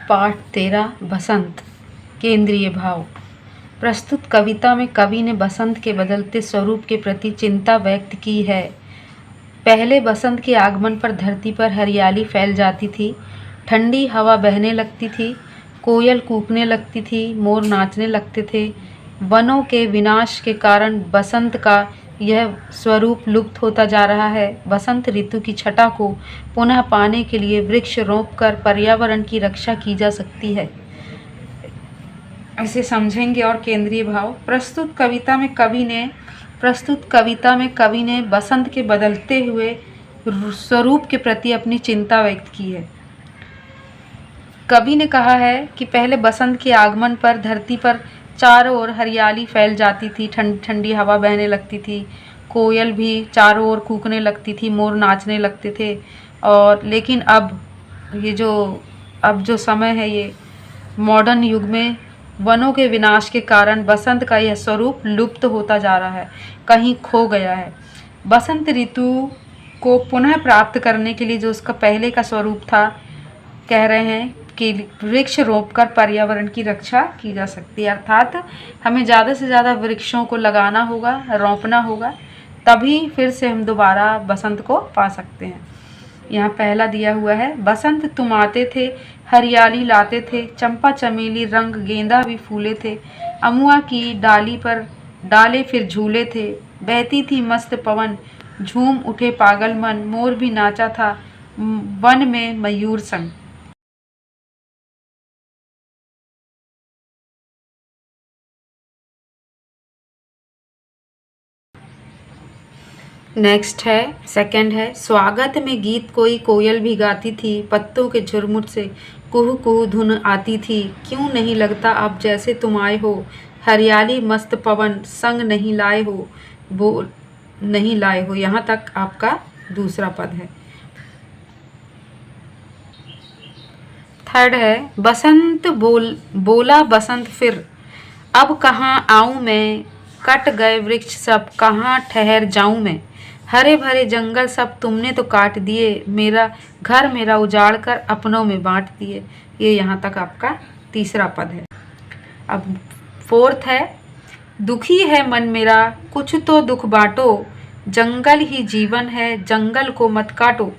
पाठ 13 बसंत केंद्रीय भाव। प्रस्तुत कविता में कवि ने बसंत के बदलते स्वरूप के प्रति चिंता व्यक्त की है। पहले बसंत के आगमन पर धरती पर हरियाली फैल जाती थी, ठंडी हवा बहने लगती थी, कोयल कूकने लगती थी, मोर नाचने लगते थे। वनों के विनाश के कारण बसंत का यह स्वरूप लुप्त होता जा रहा है। बसंत ऋतु की छटा को पुनः पाने के लिए वृक्ष रोपकर पर्यावरण की रक्षा की जा सकती है। इसे समझेंगे। और केंद्रीय भाव। प्रस्तुत कविता में कवि ने बसंत के बदलते हुए स्वरूप के प्रति अपनी चिंता व्यक्त की है। कवि ने कहा है कि पहले बसंत के आगमन पर धरती पर चारों ओर हरियाली फैल जाती थी, ठंडी हवा बहने लगती थी, कोयल भी चारों ओर कूकने लगती थी, मोर नाचने लगते थे। और लेकिन अब जो समय है, ये मॉडर्न युग में वनों के विनाश के कारण बसंत का यह स्वरूप लुप्त होता जा रहा है, कहीं खो गया है। बसंत ऋतु को पुनः प्राप्त करने के लिए जो उसका पहले का स्वरूप था, कह रहे हैं कि वृक्ष रोपकर पर्यावरण की रक्षा की जा सकती है। अर्थात हमें ज़्यादा से ज़्यादा वृक्षों को लगाना होगा, रोपना होगा, तभी फिर से हम दोबारा बसंत को पा सकते हैं। यहाँ पहला दिया हुआ है। बसंत तुम आते थे, हरियाली लाते थे, चंपा चमेली रंग गेंदा भी फूले थे, अमुआ की डाली पर डाले फिर झूले थे, बहती थी मस्त पवन, झूम उठे पागल मन, मोर भी नाचा था वन में मयूर संग। नेक्स्ट है, सेकंड है। स्वागत में गीत कोई कोयल भी गाती थी, पत्तों के झुरमुट से कुहू कुहू धुन आती थी, क्यों नहीं लगता अब जैसे तुम आए हो, हरियाली मस्त पवन संग नहीं लाए हो, वो नहीं लाए हो। यहाँ तक आपका दूसरा पद है। थर्ड है। बसंत बोला बसंत फिर, अब कहाँ आऊँ मैं, कट गए वृक्ष सब, कहाँ ठहर जाऊँ मैं, हरे भरे जंगल सब तुमने तो काट दिए, मेरा घर मेरा उजाड़ कर अपनों में बांट दिए। ये यहाँ तक आपका तीसरा पद है। अब फोर्थ है। दुखी है मन मेरा, कुछ तो दुख बांटो, जंगल ही जीवन है, जंगल को मत काटो,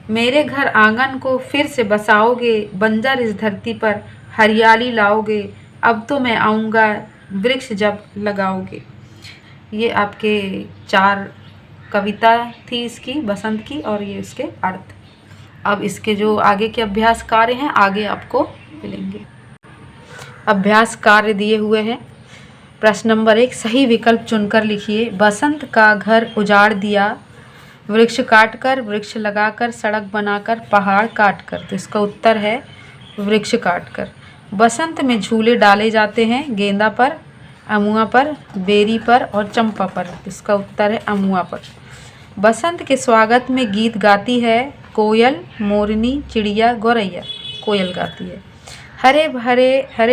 मेरे घर आंगन को फिर से बसाओगे, बंजर इस धरती पर हरियाली लाओगे, अब तो मैं आऊँगा वृक्ष जब लगाओगे। ये आपके 4 कविता थी इसकी बसंत की, और ये इसके अर्थ। अब इसके जो आगे के अभ्यास कार्य हैं, आगे आपको मिलेंगे। अभ्यास कार्य दिए हुए हैं। प्रश्न नंबर 1, सही विकल्प चुनकर लिखिए। बसंत का घर उजाड़ दिया, वृक्ष काटकर, वृक्ष लगाकर, सड़क बनाकर, पहाड़ काटकर। तो इसका उत्तर है वृक्ष काटकर। बसंत में झूले डाले जाते हैं, गेंदा पर, अमुआ पर, बेरी पर और चंपा पर। इसका उत्तर है अमुआ पर। बसंत के स्वागत में गीत गाती है कोयल, मोरनी, चिड़िया, गौरैया। कोयल गाती है। हरे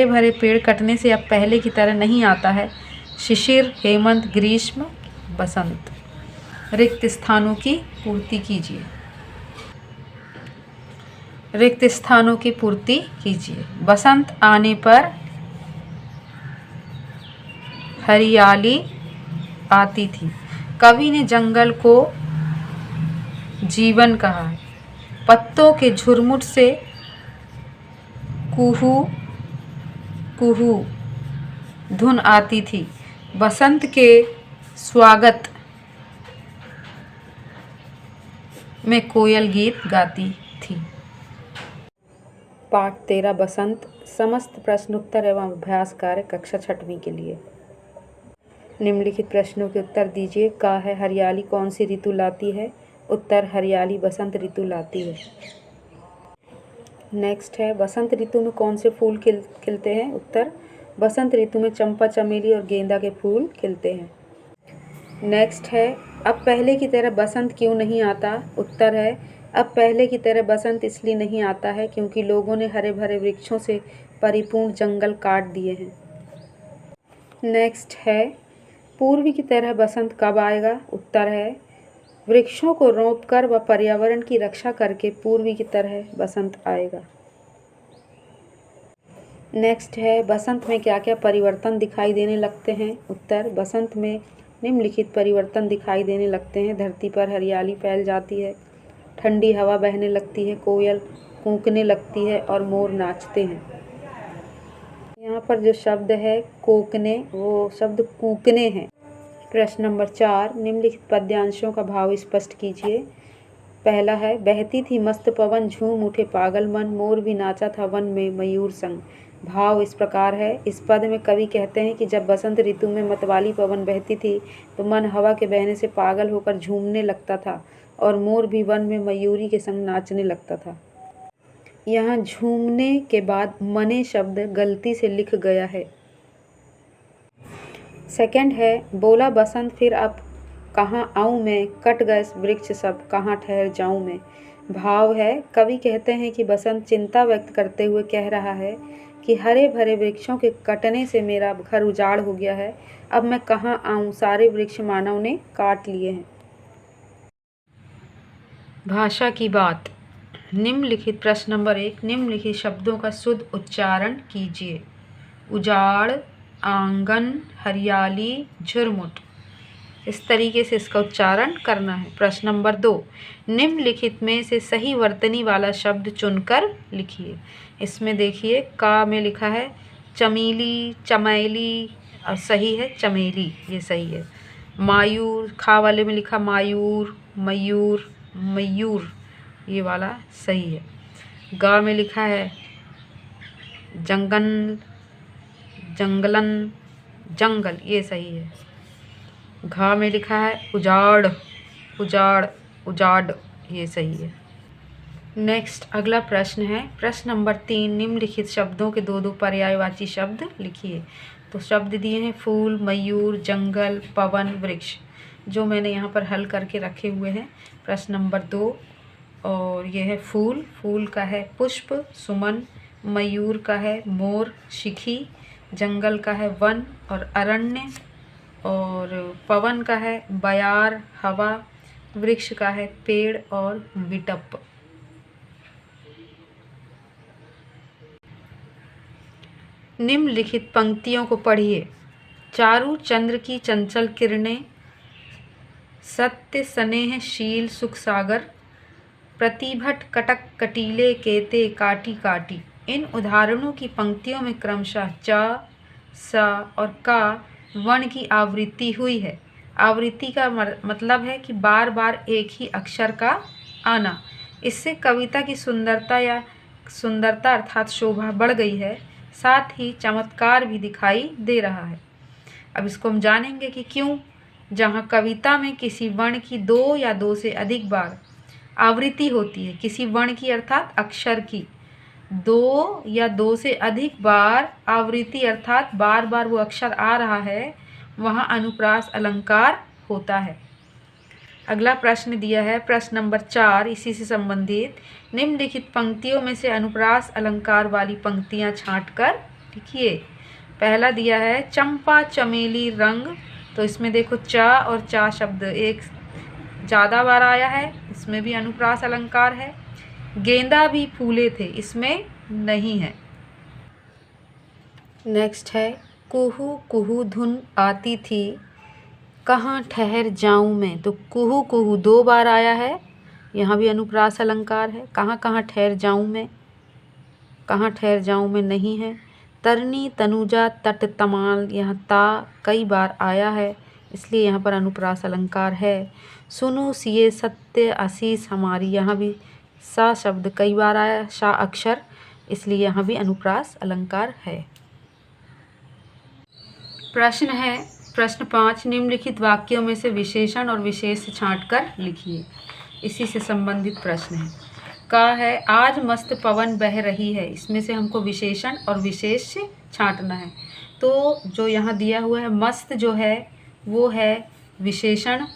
भरे पेड़ कटने से अब पहले की तरह नहीं आता है, शिशिर, हेमंत, ग्रीष्म, बसंत। रिक्त स्थानों की पूर्ति कीजिए। रिक्त स्थानों की पूर्ति कीजिए। बसंत आने पर हरियाली आती थी। कवि ने जंगल को जीवन कहा है। पत्तों के झुरमुट से कुहू कुहू धुन आती थी। बसंत के स्वागत में कोयल गीत गाती थी। पाठ 13 बसंत। समस्त प्रश्न उत्तर एवं अभ्यास कार्य कक्षा 6वीं के लिए। निम्नलिखित प्रश्नों के उत्तर दीजिए। का है हरियाली कौन सी ऋतु लाती है? उत्तर हरियाली बसंत ऋतु लाती है। नेक्स्ट है। बसंत ऋतु में कौन से फूल खिलते हैं? उत्तर बसंत ऋतु में चंपा, चमेली और गेंदा के फूल खिलते हैं। नेक्स्ट है। अब पहले की तरह बसंत क्यों नहीं आता? उत्तर है अब पहले की तरह बसंत इसलिए नहीं आता है क्योंकि लोगों ने हरे भरे वृक्षों से परिपूर्ण जंगल काट दिए हैं। नेक्स्ट है। पूर्व की तरह बसंत कब आएगा? उत्तर है वृक्षों को रोंपकर व पर्यावरण की रक्षा करके पूर्वी की तरह बसंत आएगा। नेक्स्ट है बसंत में क्या क्या परिवर्तन दिखाई देने लगते हैं। उत्तर, बसंत में निम्नलिखित परिवर्तन दिखाई देने लगते हैं। धरती पर हरियाली फैल जाती है, ठंडी हवा बहने लगती है, कोयल कूकने लगती है और मोर नाचते हैं। यहाँ पर जो शब्द है कोकने, वो शब्द कूकने हैं। प्रश्न नंबर 4, निम्नलिखित पद्यांशों का भाव स्पष्ट कीजिए। पहला है, बहती थी मस्त पवन, झूम उठे पागल मन, मोर भी नाचा था वन में मयूर संग। भाव इस प्रकार है। इस पद में कवि कहते हैं कि जब बसंत ऋतु में मतवाली पवन बहती थी तो मन हवा के बहने से पागल होकर झूमने लगता था और मोर भी वन में मयूरी के संग नाचने लगता था। यहाँ झूमने के बाद मने शब्द गलती से लिख गया है। सेकंड है, बोला बसंत फिर अब कहाँ आऊँ मैं, कट गए वृक्ष सब कहाँ ठहर जाऊँ मैं। भाव है, कवि कहते हैं कि बसंत चिंता व्यक्त करते हुए कह रहा है कि हरे भरे वृक्षों के कटने से मेरा घर उजाड़ हो गया है, अब मैं कहाँ आऊँ, सारे वृक्ष मानव ने काट लिए हैं। भाषा की बात। निम्नलिखित प्रश्न नंबर 1, निम्नलिखित शब्दों का शुद्ध उच्चारण कीजिए। उजाड़, आंगन, हरियाली, झुरमुट। इस तरीके से इसका उच्चारण करना है। प्रश्न नंबर 2, निम्नलिखित में से सही वर्तनी वाला शब्द चुनकर लिखिए। इसमें देखिए का में लिखा है चमेली, चमेली, और सही है चमेली, ये सही है। मायूर, खा वाले में लिखा मायूर, मयूर, मयूर, ये वाला सही है। गा में लिखा है जंगल, जंगलन, जंगल, ये सही है। घा में लिखा है उजाड़, उजाड़, उजाड़, ये सही है। नेक्स्ट अगला प्रश्न है, प्रश्न नंबर 3, निम्नलिखित शब्दों के दो दो पर्यायवाची शब्द लिखिए। तो शब्द दिए हैं फूल, मयूर, जंगल, पवन, वृक्ष, जो मैंने यहाँ पर हल करके रखे हुए हैं। प्रश्न नंबर 2, और यह है फूल, फूल का है पुष्प, सुमन, मयूर का है मोर, शिखी, जंगल का है वन और अरण्य, और पवन का है बयार, हवा, वृक्ष का है पेड़ और विटप। निम्नलिखित पंक्तियों को पढ़िए। चारु चंद्र की चंचल किरणें, सत्य स्नेहशील सुख सागर, प्रतिभट कटक कटीले केते काटी काटी। इन उदाहरणों की पंक्तियों में क्रमशः च, स और का वर्ण की आवृत्ति हुई है। आवृत्ति का मतलब है कि बार बार एक ही अक्षर का आना। इससे कविता की सुंदरता अर्थात शोभा बढ़ गई है, साथ ही चमत्कार भी दिखाई दे रहा है। अब इसको हम जानेंगे कि क्यों। जहाँ कविता में किसी वर्ण की दो या दो से अधिक बार आवृत्ति होती है, किसी वर्ण की अर्थात अक्षर की दो या दो से अधिक बार आवृत्ति अर्थात बार बार वो अक्षर आ रहा है, वहाँ अनुप्रास अलंकार होता है। अगला प्रश्न दिया है प्रश्न नंबर 4, इसी से संबंधित निम्नलिखित पंक्तियों में से अनुप्रास अलंकार वाली पंक्तियाँ छांटकर लिखिए। पहला दिया है चंपा चमेली रंग, तो इसमें देखो च और चा शब्द एक ज़्यादा बार आया है, इसमें भी अनुप्रास अलंकार है। गेंदा भी फूले थे, इसमें नहीं है। नेक्स्ट है कुहू कुहू धुन आती थी, कहाँ ठहर जाऊँ मैं, तो कुहू कुहू दो बार आया है, यहाँ भी अनुप्रास अलंकार है। कहाँ कहाँ ठहर जाऊँ मैं, कहाँ ठहर जाऊँ मैं नहीं है। तरनी तनुजा तट तमाल, यहाँ ता कई बार आया है, इसलिए यहाँ पर अनुप्रास अलंकार है। सुनो सिए सत्य आशीष हमारी, यहाँ भी सा शब्द कई बार आया, शा अक्षर, इसलिए यहाँ भी अनुप्रास अलंकार है। प्रश्न है प्रश्न 5, निम्नलिखित वाक्यों में से विशेषण और विशेष छांटकर लिखिए। इसी से संबंधित प्रश्न है। का है आज मस्त पवन बह रही है, इसमें से हमको विशेषण और विशेष छांटना है। तो जो यहाँ दिया हुआ है मस्त जो है वो है विशेषण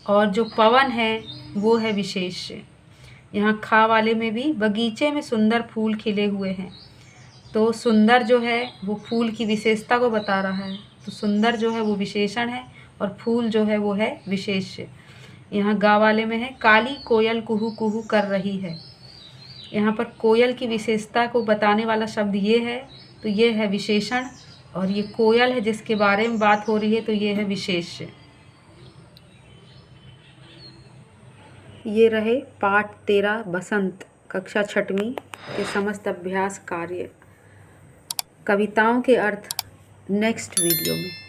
और जो पवन है वो है विशेष। यहाँ खा वाले में भी बगीचे में सुंदर फूल खिले हुए हैं, तो सुंदर जो है वो फूल की विशेषता को बता रहा है, तो सुंदर जो है वो विशेषण है और फूल जो है वो है विशेष। यहाँ गा वाले में है काली कोयल कुहू कुहू कर रही है, यहाँ पर कोयल की विशेषता को बताने वाला शब्द ये है तो ये है विशेषण, और ये कोयल है जिसके बारे में बात हो रही है, तो ये है विशेष्य। ये रहे पाठ 13 बसंत कक्षा 6वीं के समस्त अभ्यास कार्य। कविताओं के अर्थ नेक्स्ट वीडियो में।